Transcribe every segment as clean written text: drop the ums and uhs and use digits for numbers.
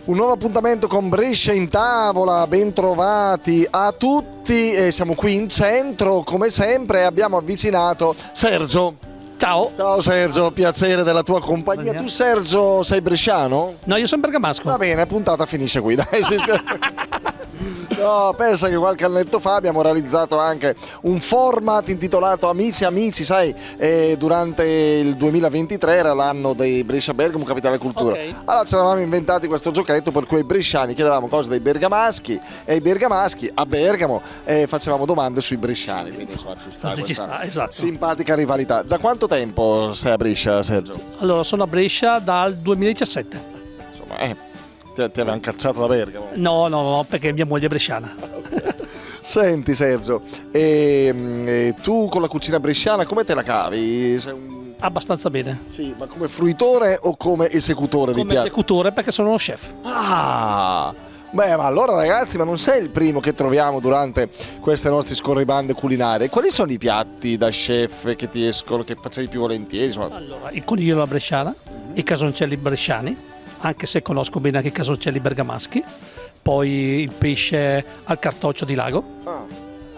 Un nuovo appuntamento con Brescia in tavola, ben trovati a tutti, siamo qui in centro come sempre e abbiamo avvicinato Sergio. Ciao. Ciao Sergio, piacere della tua compagnia. Tu Sergio sei bresciano? No, io sono bergamasco. Va bene, puntata finisce qui, dai. No, pensa che qualche annetto fa abbiamo realizzato anche un format intitolato Amici, sai, durante il 2023 era l'anno dei Brescia Bergamo Capitale Cultura. Okay. Allora ci eravamo inventati questo giochetto per cui ai bresciani chiedevamo cose dei bergamaschi e i bergamaschi a Bergamo facevamo domande sui bresciani. Quindi insomma ci sta questa esatto. simpatica rivalità. Da quanto tempo sei a Brescia, Sergio? Allora, sono a Brescia dal 2017. Insomma, ti avevano cacciato da Bergamo. No, perché mia moglie è bresciana. Senti Sergio, tu con la cucina bresciana come te la cavi? Sei Abbastanza bene. Sì, ma come fruitore o come esecutore di Come piatti? esecutore, perché sono uno chef. Ah! Beh, ma allora ragazzi, ma non sei il primo che troviamo durante queste nostre scorribande culinarie. Quali sono i piatti da chef che ti escono, che facevi più volentieri? Insomma? Allora, il coniglio alla bresciana, i casoncelli bresciani, anche se conosco bene anche i casoncelli bergamaschi, poi il pesce al cartoccio di lago.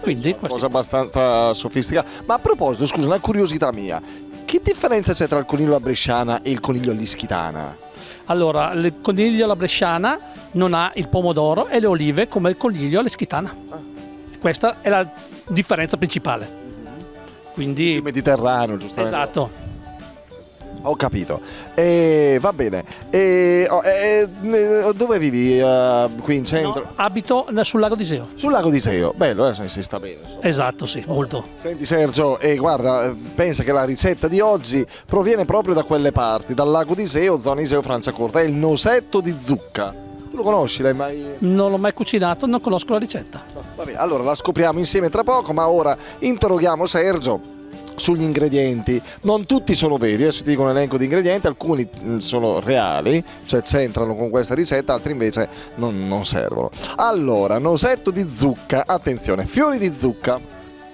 Quindi Una cosa abbastanza sofisticata. Ma a proposito, scusa, una curiosità mia. Che differenza c'è tra il coniglio alla bresciana e il coniglio all'ischitana? Allora, il coniglio alla bresciana non ha il pomodoro e le olive come il coniglio all'ischitana. Questa è la differenza principale. Quindi Il Mediterraneo, giustamente. esatto. Ho capito. Va bene. Dove vivi? Qui in centro? No, abito sul lago di Seo. Sul lago di Seo. Bello, si sta bene. Insomma. Esatto, sì, molto. Senti Sergio, guarda, pensa che la ricetta di oggi proviene proprio da quelle parti, dal lago di Seo, zona Iseo Franciacorta. È il nosetto di zucca. Tu lo conosci? L'hai mai... Non l'ho mai cucinato, non conosco la ricetta. No, va bene, allora la scopriamo insieme tra poco, ma ora interroghiamo Sergio sugli ingredienti. Non tutti sono veri, adesso ti dico un elenco di ingredienti, alcuni sono reali, cioè c'entrano con questa ricetta, altri invece non servono. Allora, nosetto di zucca, attenzione, fiori di zucca.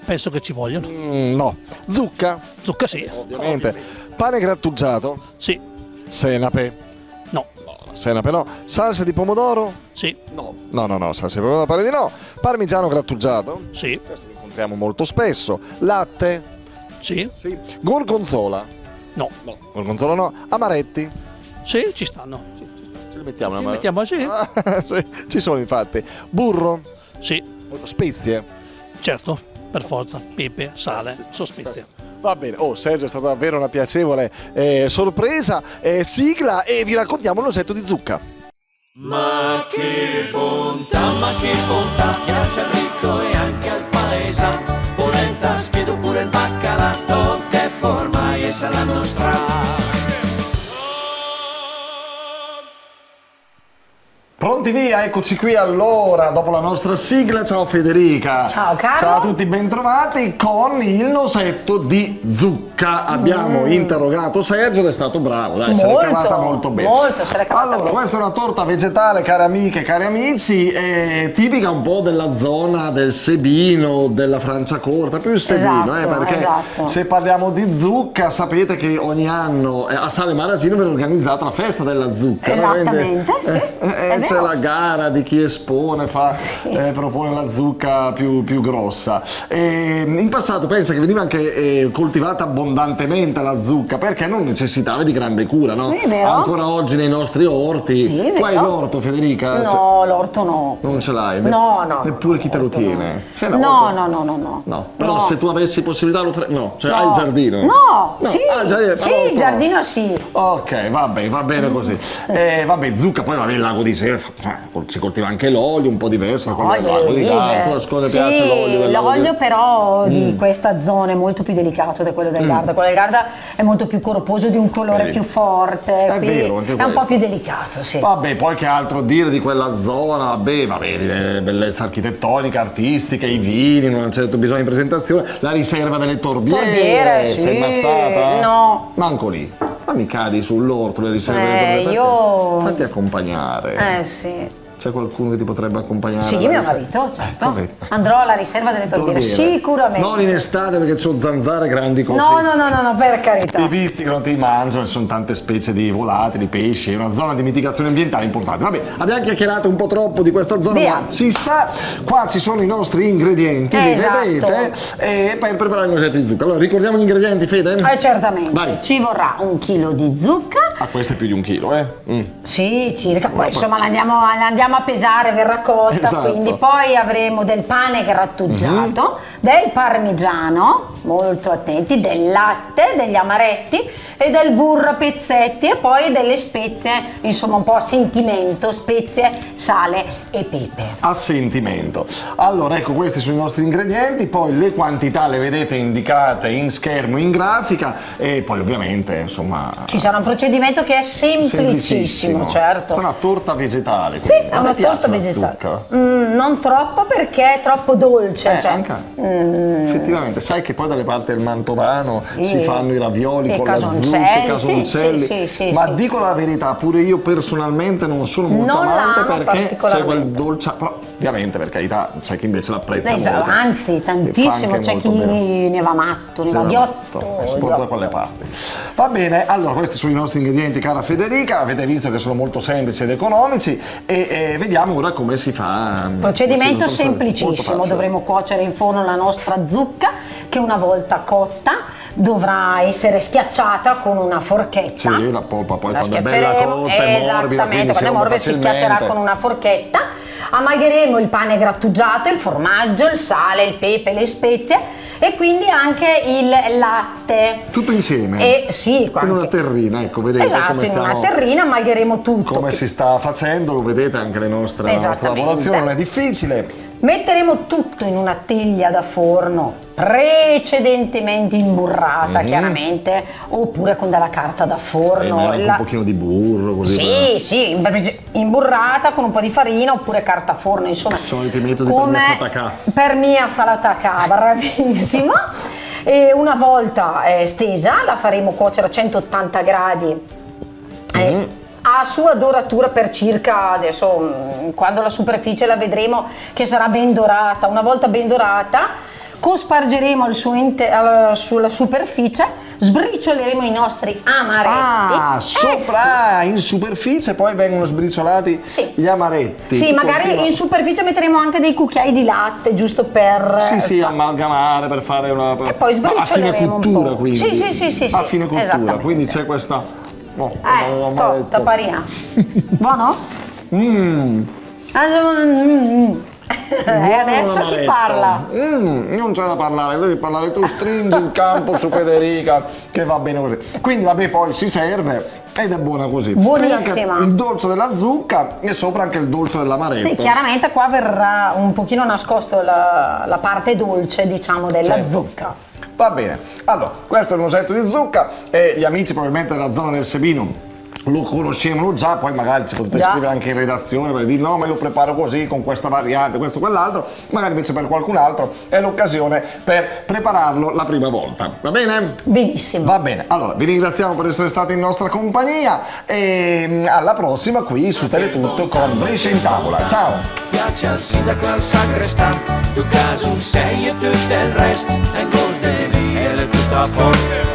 Penso che ci vogliono. No, zucca, Zucca sì. ovviamente. Pane grattugiato, Sì. senape. No. Senape no. Salsa di pomodoro? Sì. No, salsa di pomodoro pare di no. Parmigiano grattugiato? Sì. Questo lo incontriamo molto spesso. Latte? Sì. Sì. Gorgonzola? No. No, gorgonzola no. Amaretti? Sì, ci stanno. Sì, ci sta. Ce li mettiamo. Ci mettiamo, sì. Sì, ci sono infatti. Burro? Sì. Spezie? Certo, per forza. Pepe, sale, sono spezie. Va bene, Sergio, è stata davvero una piacevole sorpresa, sigla e vi raccontiamo il nosetto di zucca. Ma che bontà, piace al ricco e anche al paesano. Polenta, schiedo pure il baccalato, che forma e sa la nostra. Pronti via, eccoci qui allora, dopo la nostra sigla. Ciao Federica. Ciao Carlo. Ciao a tutti, bentrovati con il nosetto di zucca. Abbiamo interrogato Sergio ed è stato bravo, dai, se l'è cavata molto bene. Molto, se l'è cavata Allora, bene. questa è una torta vegetale, care amiche, cari amici, tipica un po' della zona del Sebino, della Franciacorta, più il Sebino, Esatto, perché esatto. se parliamo di zucca sapete che ogni anno a Sale Marasino viene organizzata la festa della zucca. Esattamente, sì, è C'è vero. la gara di chi espone, propone la zucca più grossa. In passato pensa che veniva anche coltivata abbondantemente la zucca perché non necessitava di grande cura, no? Sì, è vero. Ancora oggi nei nostri orti. Sì, è Qua hai vero. l'orto, Federica? No, l'orto no. Non ce l'hai? No. Neppure chi te lo l'orto tiene? no. C'è No, l'orto? no. Però No. se tu avessi possibilità lo farei. No, cioè No. hai il giardino? No, sì, il giardino, sì, l'orto il no. giardino sì. Ok, va bene così. Vabbè, zucca, poi vabbè, il lago di Seo, si coltiva anche l'olio, un po' diverso da quello del lago di Garda. Tu cosa piace l'olio del lago L'olio però di questa zona è molto più delicato di quello del Garda. Quello del Garda è molto più corposo, di un colore Vedi. più forte. È quindi vero, anche è un po' questo. più delicato, sì. Vabbè, poi che altro dire di quella zona? Vabbè, le bellezza architettonica, artistica, i vini, non c'è bisogno di presentazione, la riserva delle torbiere, Sì. sei mai stata? No. Manco lì. Ma mi cadi sull'orto le riserve delle torbiere? Io... Fatti accompagnare. Sì. C'è qualcuno che ti potrebbe accompagnare? Sì, mio marito, certo. vedi. Andrò alla riserva delle torbiere, sicuramente. Non in estate perché c'ho zanzare grandi così. No, per carità. I pizzi che non ti mangiano, ci sono tante specie di volatili, pesci, è una zona di mitigazione ambientale importante. Vabbè, abbiamo chiacchierato un po' troppo di questa zona, ma ci sta. Qua ci sono i nostri ingredienti, li vedete, per preparare il noccioletto di zucca. Allora, ricordiamo gli ingredienti, Fede? Certamente. Vai. Ci vorrà 1 chilo di zucca. Questo è più di 1 chilo, Sì, circa, poi insomma l'andiamo a pesare, verrà cotta, Esatto. quindi poi avremo del pane grattugiato, del parmigiano, molto attenti, del latte, degli amaretti e del burro a pezzetti e poi delle spezie, insomma un po' a sentimento, spezie, sale e pepe. A sentimento. Allora, ecco, questi sono i nostri ingredienti, poi le quantità le vedete indicate in schermo, in grafica e poi ovviamente, insomma... Ci sarà un procedimento che è semplicissimo, certo. È una torta vegetale. Sì, è una torta vegetale. Non troppo perché è troppo dolce. Effettivamente, sai che poi dalle parti del Mantovano si fanno i ravioli e con la zucca, i casoncelli. Ma dico la verità, pure io personalmente non sono molto amante perché c'è quel dolce, però ovviamente per carità c'è chi invece l'apprezza molto. Anzi, tantissimo, c'è chi ne va matto, ne va ghiotto. Soprattutto da quelle parti. Va bene, allora questi sono i nostri ingredienti, cara Federica, avete visto che sono molto semplici ed economici e vediamo ora come si fa. Procedimento semplicissimo, dovremo cuocere in forno la nostra zucca che una volta cotta dovrà essere schiacciata con una forchetta. Sì, la polpa poi quando è bella cotta è morbida, quindi quando è morbida si schiaccerà con una forchetta. Amalgheremo il pane grattugiato, il formaggio, il sale, il pepe, le spezie e quindi anche il latte. Tutto insieme? Sì, in una terrina, ecco, vedete come in una terrina amalgheremo tutto. Come si sta facendo, lo vedete anche la nostra lavorazione, non è difficile. Metteremo tutto in una teglia da forno precedentemente imburrata, chiaramente, oppure con della carta da forno. Un pochino di burro così. Sì, imburrata con un po' di farina oppure carta forno, insomma. Soliti metodi per mia falatacà, bravissima. E una volta stesa la faremo cuocere a 180 gradi. A sua doratura per circa, adesso quando la superficie la vedremo che sarà ben dorata, una volta ben dorata cospargeremo sulla superficie, sbricioleremo i nostri amaretti. In superficie poi vengono sbriciolati gli amaretti. Sì, magari in superficie metteremo anche dei cucchiai di latte giusto per amalgamare, per fare una... E poi a fine cottura, un po'. quindi. Sì. A fine cottura, quindi c'è questa... taparia. Buono? Adesso chi parla? Non c'è da parlare, devi parlare tu, stringi il campo su Federica che va bene così. Quindi vabbè, poi si serve ed è buona così. Buonissima. Anche il dolce della zucca e sopra anche il dolce dell'amaretto. Sì, chiaramente qua verrà un pochino nascosto la parte dolce, diciamo, della zucca. Va bene, allora questo è il noccioletto di zucca e gli amici probabilmente della zona del Sebino lo conoscevano già, poi magari ci potete scrivere anche in redazione per dire no, me lo preparo così con questa variante, questo quell'altro, magari invece per qualcun altro è l'occasione per prepararlo la prima volta, va bene? Benissimo. Va bene, allora vi ringraziamo per essere stati in nostra compagnia e alla prossima qui su Teletutto con Brescia in tavola, ciao! Piace al sindaco e al sacrestà, tu caso un 6 e tutto il resto, e cose devi, e tutto a posto.